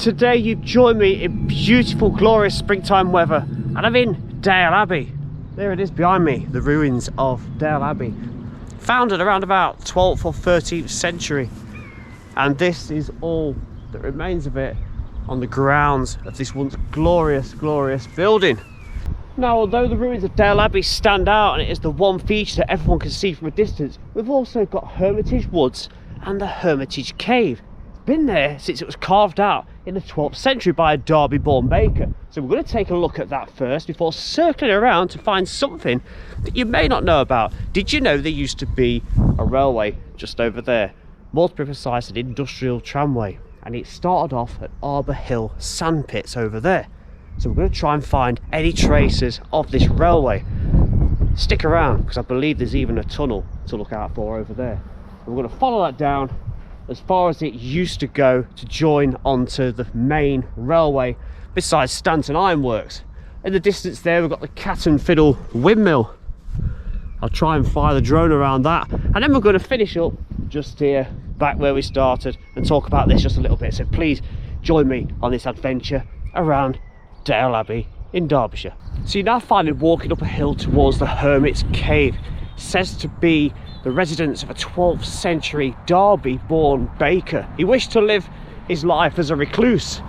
Today you've joined me in beautiful, glorious springtime weather, and I'm in Dale Abbey. There it is behind me, the ruins of Dale Abbey. Founded around about 12th or 13th century. And this is all that remains of it on the grounds of this once glorious, glorious building. Now, although the ruins of Dale Abbey stand out and it is the one feature that everyone can see from a distance, we've also got Hermitage Woods and the Hermitage Cave. It's been there since it was carved out in the 12th century by a Derby-born baker. So we're going to take a look at that first before circling around to find something that you may not know about. Did you know there used to be a railway just over there? More to be precise, an industrial tramway. And it started off at Arbor Hill sandpits over there. So we're going to try and find any traces of this railway. Stick around, because I believe there's even a tunnel to look out for over there. And we're going to follow that down as far as it used to go to join onto the main railway besides Stanton Ironworks. In the distance there we've got the Cat and Fiddle windmill. I'll try and fire the drone around that, and then we're going to finish up just here, back where we started, and talk about this just a little bit. So please join me on this adventure around Dale Abbey in Derbyshire. So you now find me walking up a hill towards the Hermits Cave. It says to be the residence of a 12th century Derby-born baker. He wished to live his life as a recluse.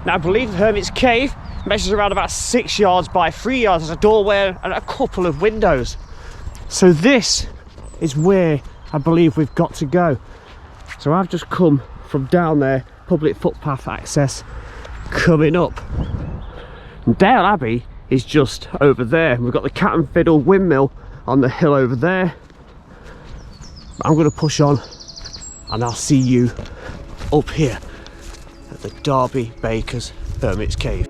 Now I believe the Hermit's Cave measures around about 6 yards by 3 yards as a doorway and a couple of windows. So this is where I believe we've got to go. So I've just come from down there, public footpath access, coming up. And Dale Abbey is just over there. We've got the Cat and Fiddle windmill on the hill over there. I'm going to push on and I'll see you up here at the Derby Baker's Hermit's Cave.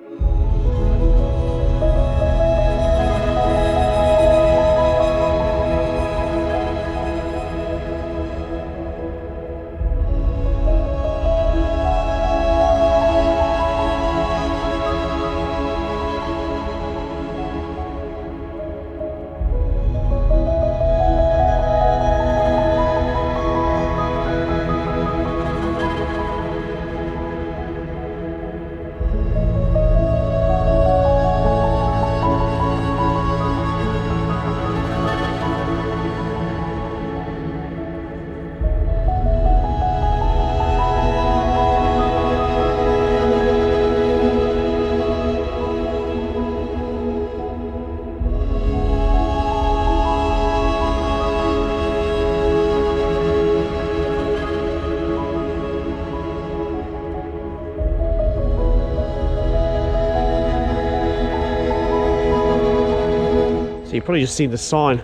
You've probably just seen the sign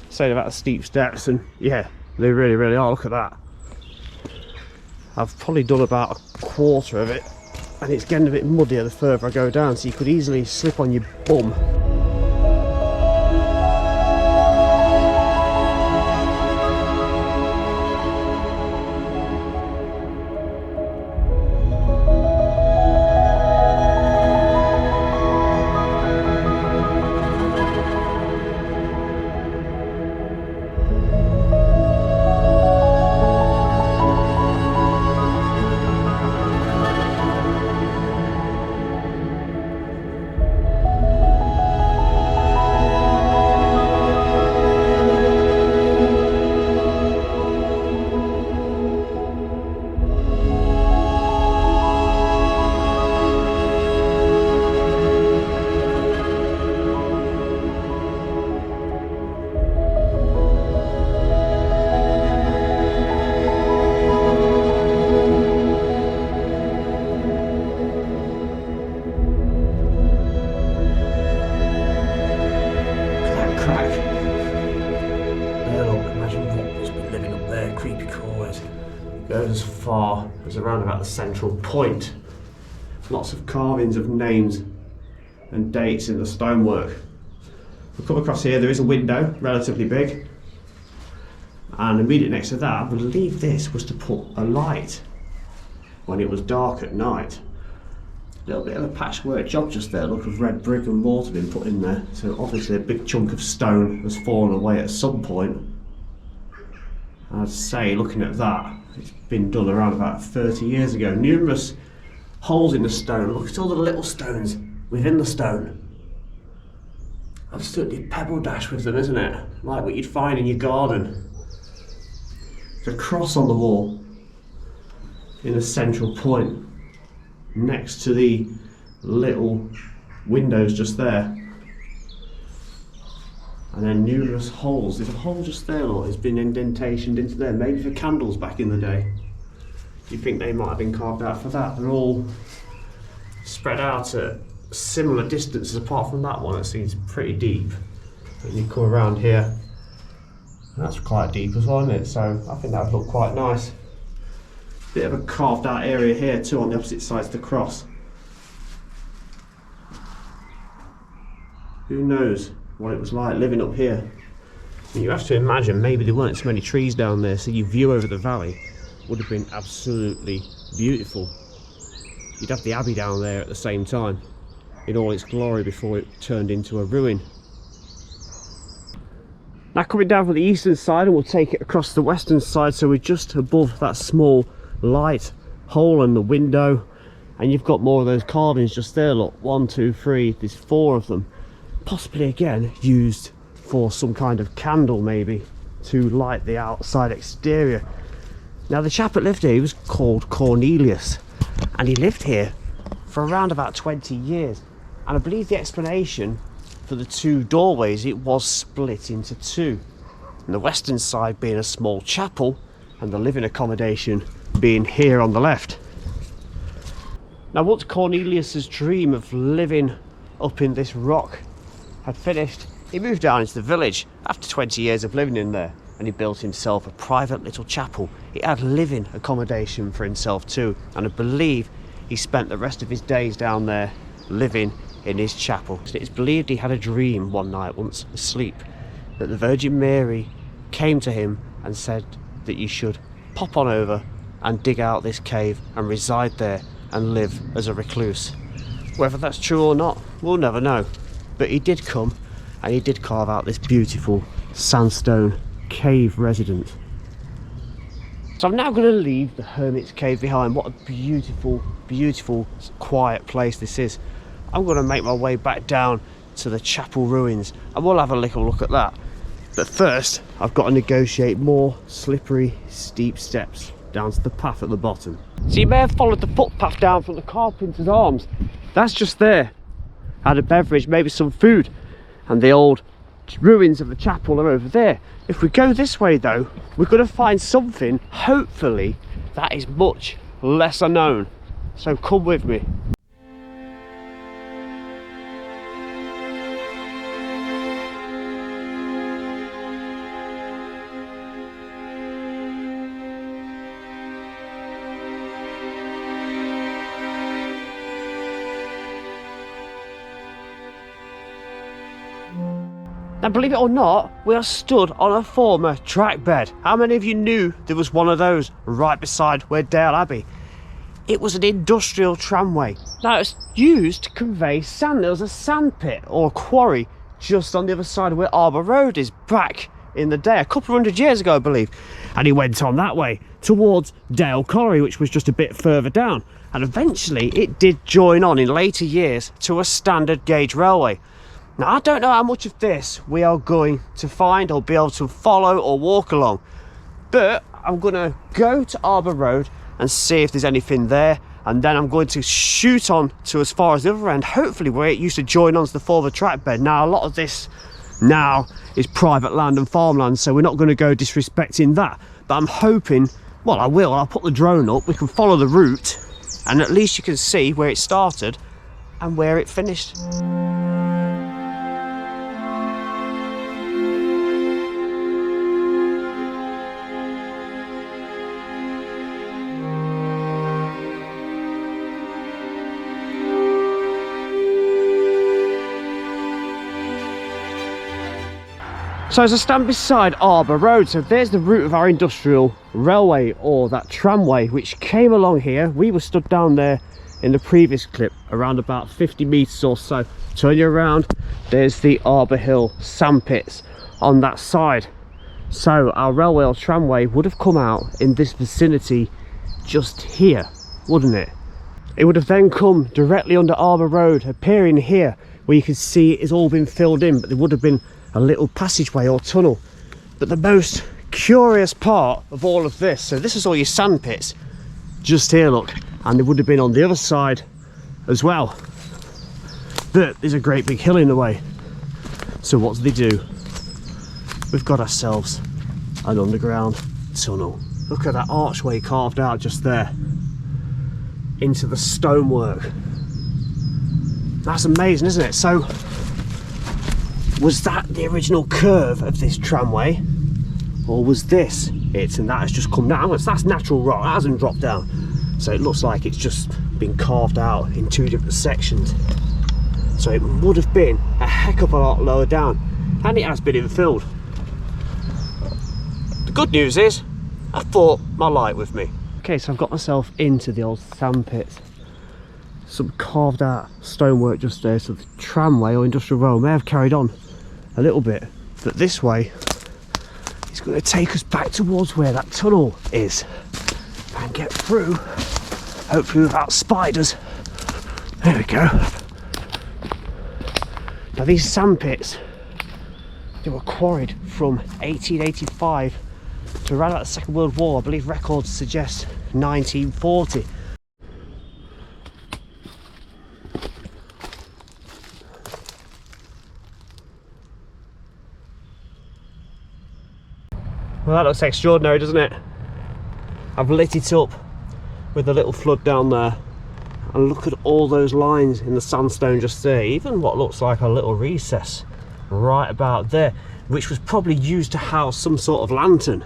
saying about the steep steps, and yeah, they really, really are. Look at that. I've probably done about a quarter of it, and it's getting a bit muddier the further I go down, so you could easily slip on your bum. Goes as far as around about the central point. Lots of carvings of names and dates in the stonework. We come across here, there is a window, relatively big, and immediately next to that, I believe this was to put a light when it was dark at night. A little bit of a patchwork job just there, look of red brick and mortar been put in there, so obviously a big chunk of stone has fallen away at some point. I'd say, looking at that, It's been done around about 30 years ago. Numerous holes in the stone. Look at all the little stones within the stone. Absolutely pebble dash with them, isn't it? Like what you'd find in your garden. There's a cross on the wall in the central point next to the little windows just there. And then numerous holes. There's a hole just there, look, it's been indentationed into there, maybe for candles back in the day. You think they might have been carved out for that? They're all spread out at similar distances apart from that one. It seems pretty deep. And you come around here, that's quite deep as well, isn't it? So I think that would look quite nice. Bit of a carved out area here too on the opposite sides of the cross. Who knows what it was like living up here. You have to imagine maybe there weren't so many trees down there, so your view over the valley would have been absolutely beautiful. You'd have the Abbey down there at the same time in all its glory before it turned into a ruin. Now coming down from the eastern side, and we'll take it across the western side, so we're just above that small light hole in the window, and you've got more of those carvings just there. Look, 1, 2, 3, there's 4 of them, possibly again used for some kind of candle, maybe to light the outside exterior. Now the chap that lived here, he was called Cornelius, and he lived here for around about 20 years, and I believe the explanation for the 2 doorways, it was split into 2, and the western side being a small chapel and the living accommodation being here on the left. Now once Cornelius's dream of living up in this rock had finished, he moved down into the village after 20 years of living in there, and he built himself a private little chapel. He had living accommodation for himself too, and I believe he spent the rest of his days down there living in his chapel. It's believed he had a dream one night once asleep that the Virgin Mary came to him and said that you should pop on over and dig out this cave and reside there and live as a recluse. Whether that's true or not, we'll never know. But he did come and he did carve out this beautiful sandstone cave residence. So I'm now going to leave the Hermits Cave behind. What a beautiful, beautiful, quiet place this is. I'm going to make my way back down to the chapel ruins and we'll have a little look at that. But first, I've got to negotiate more slippery, steep steps down to the path at the bottom. So you may have followed the footpath down from the Carpenter's Arms. That's just there. Had a beverage, maybe some food, and the old ruins of the chapel are over there. If we go this way though, we're going to find something, hopefully, that is much lesser known. So come with me. Now believe it or not, we are stood on a former track bed. How many of you knew there was one of those right beside where Dale Abbey? It was an industrial tramway. Now it's used to convey sand. There was a sand pit or a quarry just on the other side of where Arbor Road is back in the day, a couple of 100 years ago I believe. And he went on that way towards Dale Colliery, which was just a bit further down. And eventually it did join on in later years to a standard gauge railway. Now I don't know how much of this we are going to find or be able to follow or walk along, but I'm going to go to Arbor Road and see if there's anything there, and then I'm going to shoot on to as far as the other end, hopefully where it used to join on to the former track bed. Now a lot of this now is private land and farmland, so we're not going to go disrespecting that, but I'm hoping, well I'll put the drone up, we can follow the route and at least you can see where it started and where it finished. So as I stand beside Arbor Road, so there's the route of our industrial railway, or that tramway, which came along here. We were stood down there in the previous clip, around about 50 metres or so. Turn you around, there's the Arbor Hill sand pits on that side. So our railway or tramway would have come out in this vicinity just here, wouldn't it? It would have then come directly under Arbor Road, appearing here where you can see it's all been filled in, but there would have been a little passageway or tunnel. But the most curious part of all of this, so this is all your sand pits just here, look, and it would have been on the other side as well, but there's a great big hill in the way. So what do? We've got ourselves an underground tunnel. Look at that archway carved out just there into the stonework. That's amazing, isn't it? So was that the original curve of this tramway, or was this it and that has just come down? That's natural rock, that hasn't dropped down, so it looks like it's just been carved out in two different sections. So it would have been a heck of a lot lower down, and it has been infilled. The good news is I brought my light with me. Okay, so I've got myself into the old sand pits. Some carved out stonework just there, so the tramway or industrial rail may have carried on a little bit, but this way it's going to take us back towards where that tunnel is and get through, hopefully without spiders. There we go. Now these sand pits, they were quarried from 1885 to around about the Second World War. I believe records suggest 1940. Well, that looks extraordinary, doesn't it? I've lit it up with a little flood down there, and look at all those lines in the sandstone just there, even what looks like a little recess right about there, which was probably used to house some sort of lantern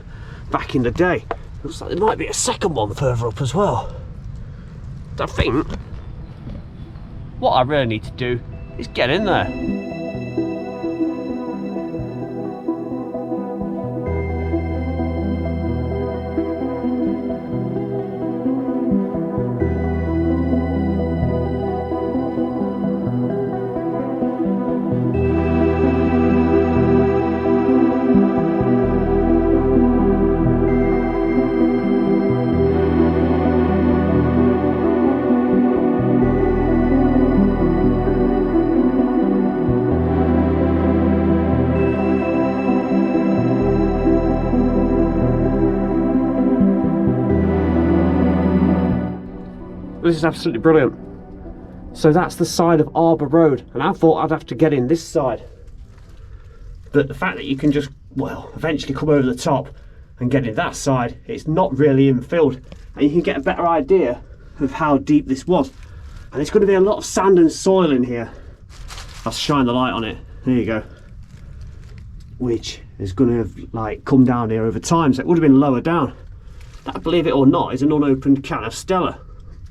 back in the day. Looks like there might be a second one further up as well. I think what I really need to do is get in there. This is absolutely brilliant. So that's the side of Arbor Road, and I thought I'd have to get in this side, but the fact that you can just, well, eventually come over the top and get in that side, it's not really infilled, and you can get a better idea of how deep this was. And it's going to be a lot of sand and soil in here. I'll shine the light on it, there you go, which is going to have like come down here over time, so it would have been lower down. That, believe it or not, is an unopened can of Stella.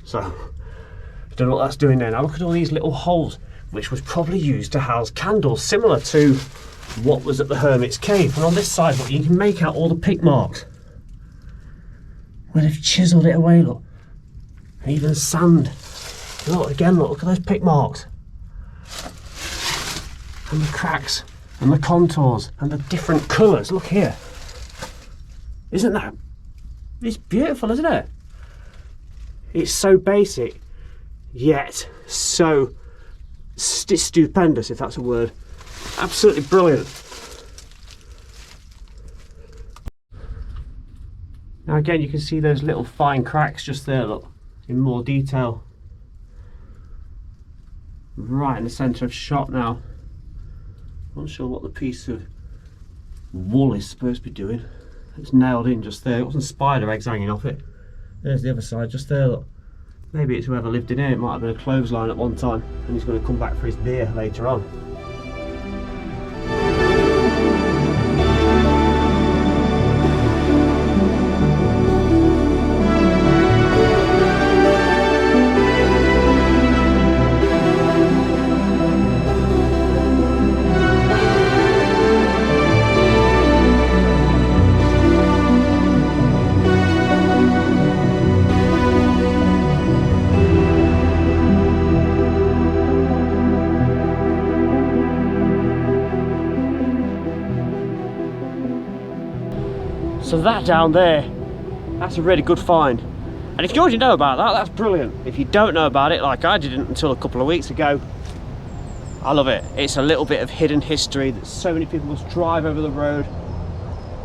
So, I don't know what that's doing there. Now look at all these little holes, which was probably used to house candles, similar to what was at the Hermits Cave. And on this side, look, you can make out all the pick marks where they've chiselled it away, look. And even sand. Look, again, look at those pick marks. And the cracks, and the contours, and the different colours. Look here. Isn't that... It's beautiful, isn't it? It's so basic, yet so stupendous, if that's a word. Absolutely brilliant. Now again, you can see those little fine cracks just there, look, in more detail. Right in the centre of shot now. Not sure what the piece of wool is supposed to be doing. It's nailed in just there. It wasn't spider eggs hanging off it. There's the other side, just there, look. Maybe it's whoever lived in here. It might have been a clothesline at one time, and he's going to come back for his beer later on. So that down there, that's a really good find. And if you already know about that, that's brilliant. If you don't know about it, like I didn't until a couple of weeks ago, I love it. It's a little bit of hidden history that so many people must drive over the road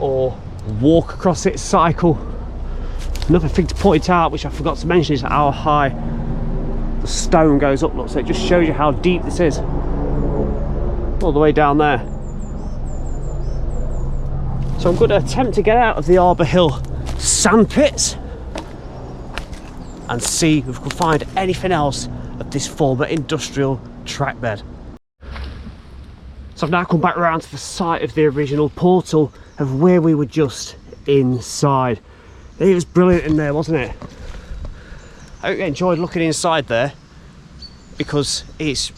or walk across it, cycle. Another thing to point out, which I forgot to mention, is how high the stone goes up. Look, so it just shows you how deep this is. All the way down there. So I'm going to attempt to get out of the Arbor Hill sand pits and see if we can find anything else of this former industrial track bed. So I've now come back around to the site of the original portal of where we were just inside. It was brilliant in there, wasn't it? I hope you enjoyed looking inside there, because it's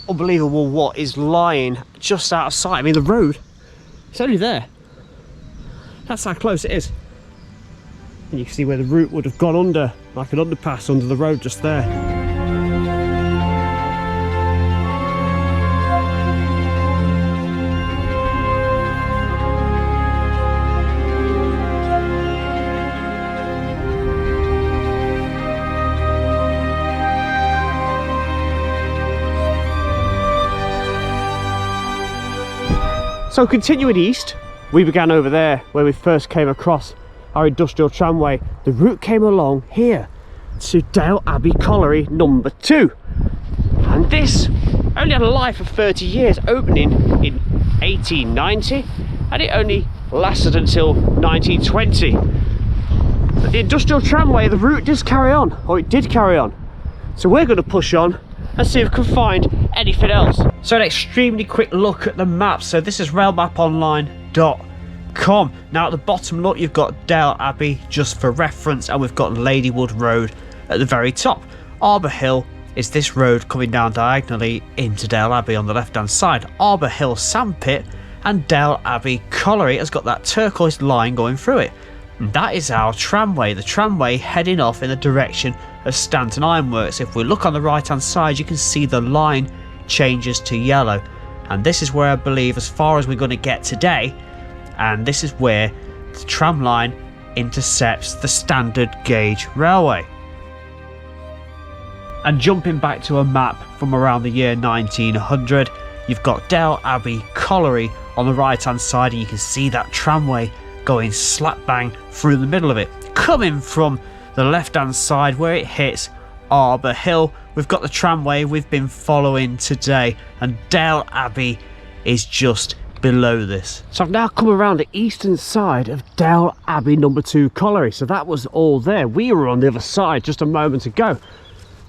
unbelievable what is lying just out of sight. I mean, the road, it's only there. That's how close it is. And you can see where the route would have gone under, like an underpass under the road just there. So continuing east, we began over there where we first came across our industrial tramway. The route came along here to Dale Abbey Colliery number 2. And this only had a life of 30 years, opening in 1890, and it only lasted until 1920. But the industrial tramway, the route does carry on, or it did carry on. So we're going to push on and see if we can find anything else. So an extremely quick look at the map. So this is railmaponline.com. Now at the bottom, look, you've got Dale Abbey just for reference, and we've got Ladywood Road at the very top. Arbor Hill is this road coming down diagonally into Dale Abbey on the left hand side. Arbor Hill Sandpit and Dale Abbey Colliery has got that turquoise line going through it. And that is our tramway, the tramway heading off in the direction of Stanton Ironworks. If we look on the right hand side, you can see the line changes to yellow, and this is where I believe as far as we're going to get today, and this is where the tram line intercepts the standard gauge railway. And jumping back to a map from around the year 1900, you've got Dale Abbey Colliery on the right hand side, and you can see that tramway going slap bang through the middle of it. Coming from the left hand side where it hits Arbor Hill, we've got the tramway we've been following today, and Dale Abbey is just below this. So I've now come around the eastern side of Dale Abbey number 2 colliery. So that was all there. We were on the other side just a moment ago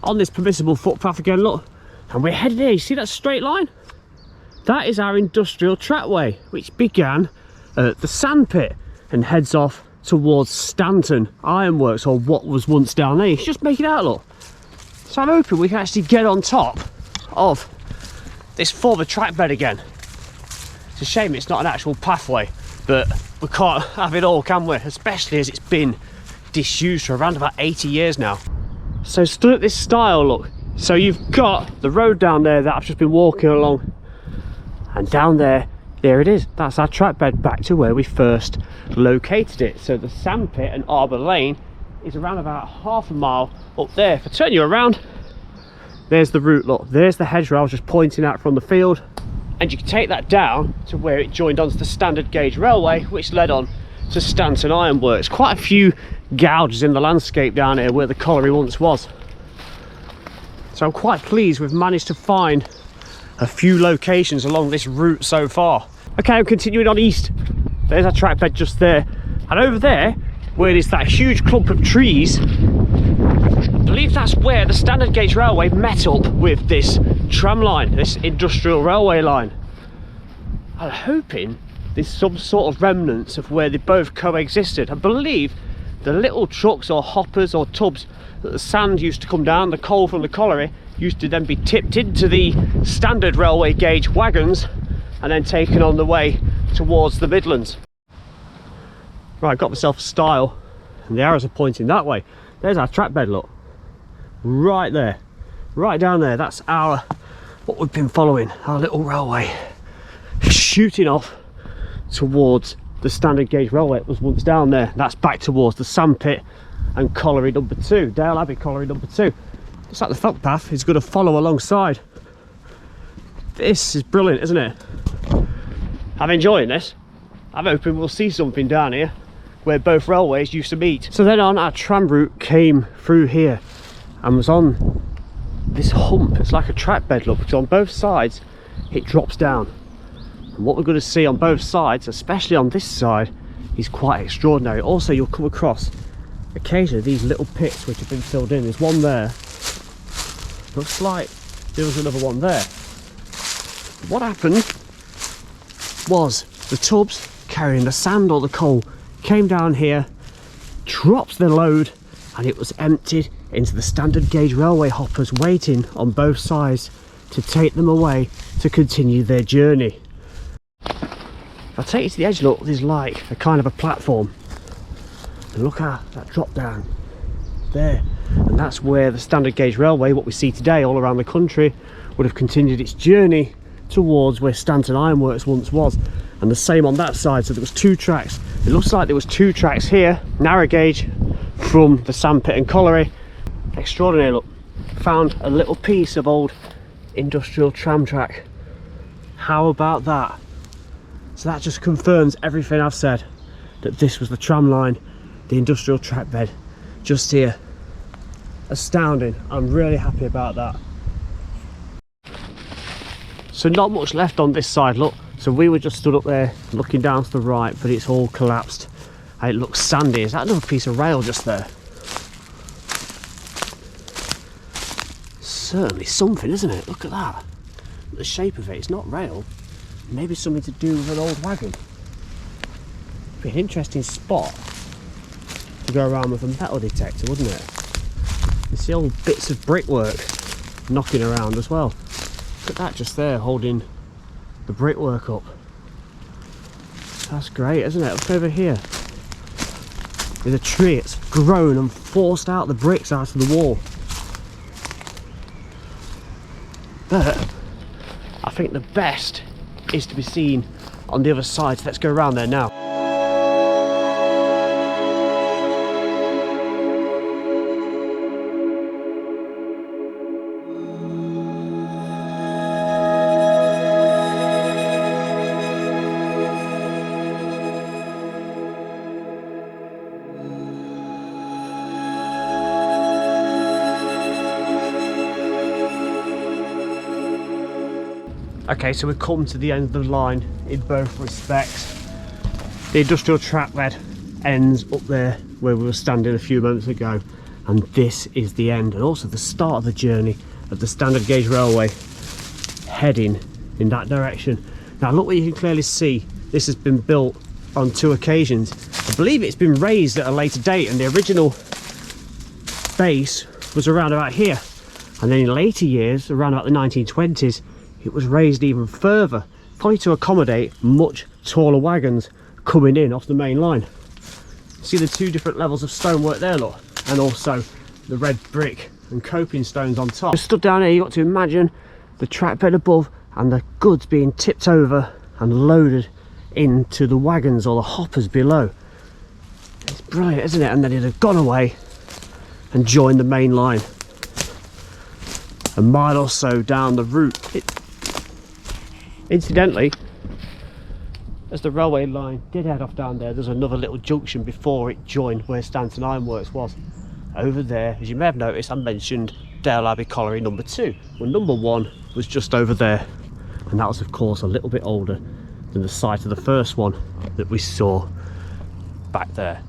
on this permissible footpath again, look, and we're headed here. You see that straight line? That is our industrial trackway, which began at the sandpit and heads off towards Stanton Ironworks, or what was once down there. You can just make it out, look. So I'm hoping we can actually get on top of this former track bed again. It's a shame it's not an actual pathway, but we can't have it all, can we? Especially as it's been disused for around about 80 years now. So stood at this stile, look. So you've got the road down there that I've just been walking along, and down there, there it is. That's our track bed back to where we first located it. So the sandpit and Arbor Lane is around about half a mile up there. If I turn you around, there's the route, look. There's the hedgerow I was just pointing out from the field, and you can take that down to where it joined onto the standard gauge railway, which led on to Stanton Ironworks. Quite a few gouges in the landscape down here where the colliery once was. So I'm quite pleased we've managed to find a few locations along this route so far. Okay, I'm continuing on east. There's our track bed just there, and over there where there's that huge clump of trees, I believe that's where the standard gauge railway met up with this tram line, this industrial railway line. I'm hoping there's some sort of remnants of where they both coexisted. I believe the little trucks or hoppers or tubs that the sand used to come down, the coal from the colliery, used to then be tipped into the standard railway gauge wagons and then taken on the way towards the Midlands. Right, got myself a stile, and the arrows are pointing that way. There's our track bed, look. Right there, right down there. That's what we've been following, our little railway, shooting off towards the standard gauge railway was once down there. That's back towards the sandpit and colliery number 2, Dale Abbey colliery number 2. It's like the footpath is going to follow alongside. This is brilliant, isn't it? I'm enjoying this. I'm hoping we'll see something down here where both railways used to meet. So then on, our tram route came through here and was on this hump. It's like a track bed, look, because on both sides it drops down. And what we're going to see on both sides, especially on this side, is quite extraordinary. Also, you'll come across occasionally these little pits which have been filled in. There's one there. Looks like there was another one there. What happened was the tubs carrying the sand or the coal came down here, dropped the load, and it was emptied into the standard gauge railway hoppers waiting on both sides to take them away to continue their journey. If I take you to the edge, look, there's like a kind of a platform, and look at that drop down there, and that's where the standard gauge railway, what we see today all around the country, would have continued its journey towards where Stanton Ironworks once was. And the same on that side, so there was 2 tracks. It looks like there was 2 tracks here, narrow gauge from the sandpit and colliery. Extraordinary, look. Found a little piece of old industrial tram track. How about that? So that just confirms everything I've said, that this was the tram line, the industrial track bed, just here. Astounding. I'm really happy about that. So not much left on this side, look. So we were just stood up there looking down to the right, but it's all collapsed and it looks sandy. Is that another piece of rail just there? Certainly something, isn't it? Look at that. The shape of it, it's not rail. Maybe something to do with an old wagon. Be an interesting spot to go around with a metal detector, wouldn't it? You see old bits of brickwork knocking around as well. Look at that just there, holding the brickwork up. That's great, isn't it? Look over here. There's a tree, it's grown and forced out the bricks out of the wall. But I think the best is to be seen on the other side, so let's go around there now. Okay, so we've come to the end of the line in both respects. The industrial track bed ends up there where we were standing a few moments ago, and this is the end and also the start of the journey of the standard gauge railway heading in that direction. Now look what you can clearly see. This has been built on 2 occasions. I believe it's been raised at a later date, and the original base was around about here, and then in later years, around about the 1920s, it was raised even further, probably to accommodate much taller wagons coming in off the main line. See the 2 different levels of stonework there, look, and also the red brick and coping stones on top. Just stood down here, you've got to imagine the track bed above and the goods being tipped over and loaded into the wagons or the hoppers below. It's brilliant, isn't it? And then it'd have gone away and joined the main line. A mile or so down the route. Incidentally, as the railway line did head off down there's another little junction before it joined where Stanton Ironworks was. Over there, as you may have noticed, I mentioned Dale Abbey colliery number 2. Well, number 1 was just over there, and that was of course a little bit older than the site of the first one that we saw back there.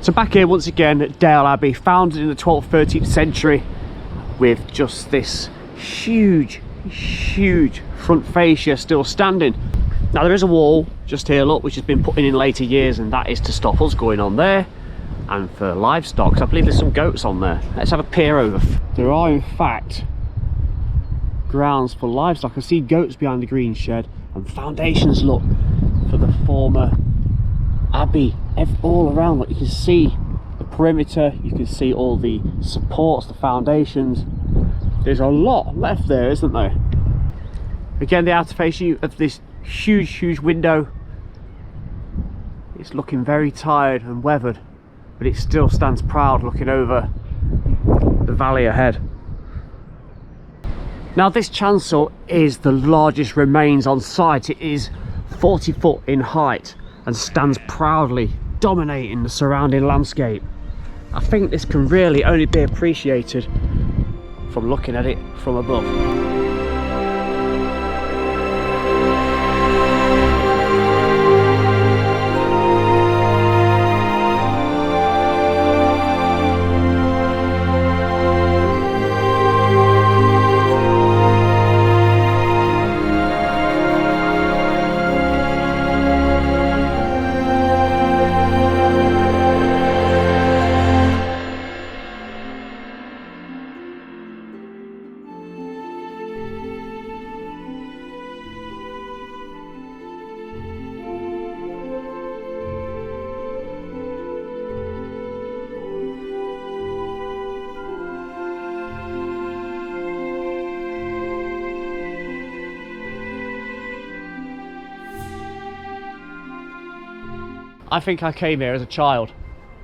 So back here once again at Dale Abbey, founded in the 12th, 13th century, with just this huge front fascia still standing. Now there is a wall just here, look, which has been put in later years, and that is to stop us going on there. And for livestock, so I believe there's some goats on there. Let's have a peer over. There are in fact grounds for livestock. I see goats behind the green shed, and foundations, look, for the former abbey all around. Look, you can see the perimeter, you can see all the supports, the foundations. There's a lot left there, isn't there? Again, the outer fascia of this huge window, it's looking very tired and weathered, but it still stands proud looking over the valley ahead. Now this chancel is the largest remains on site. It is 40 foot in height and stands proudly dominating the surrounding landscape. I think this can really only be appreciated from looking at it from above. I think I came here as a child.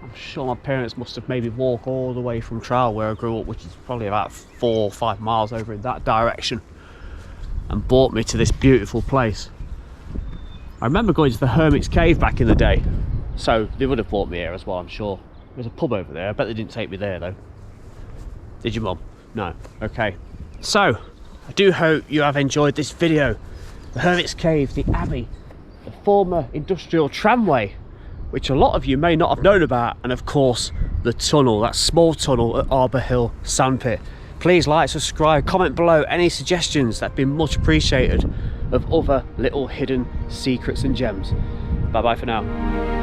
I'm sure my parents must have made me walk all the way from Tram, where I grew up, which is probably about 4 or 5 miles over in that direction, and brought me to this beautiful place. I remember going to the Hermits Cave back in the day, so they would have brought me here as well, I'm sure. There's a pub over there. I bet they didn't take me there though. Did you, Mum? No. Okay. So, I do hope you have enjoyed this video. The Hermits Cave, the Abbey, the former industrial tramway, which a lot of you may not have known about, and of course the tunnel, that small tunnel at Arbor Hill Sandpit. Please like, subscribe, comment below any suggestions, that'd be much appreciated, of other little hidden secrets and gems. Bye bye for now.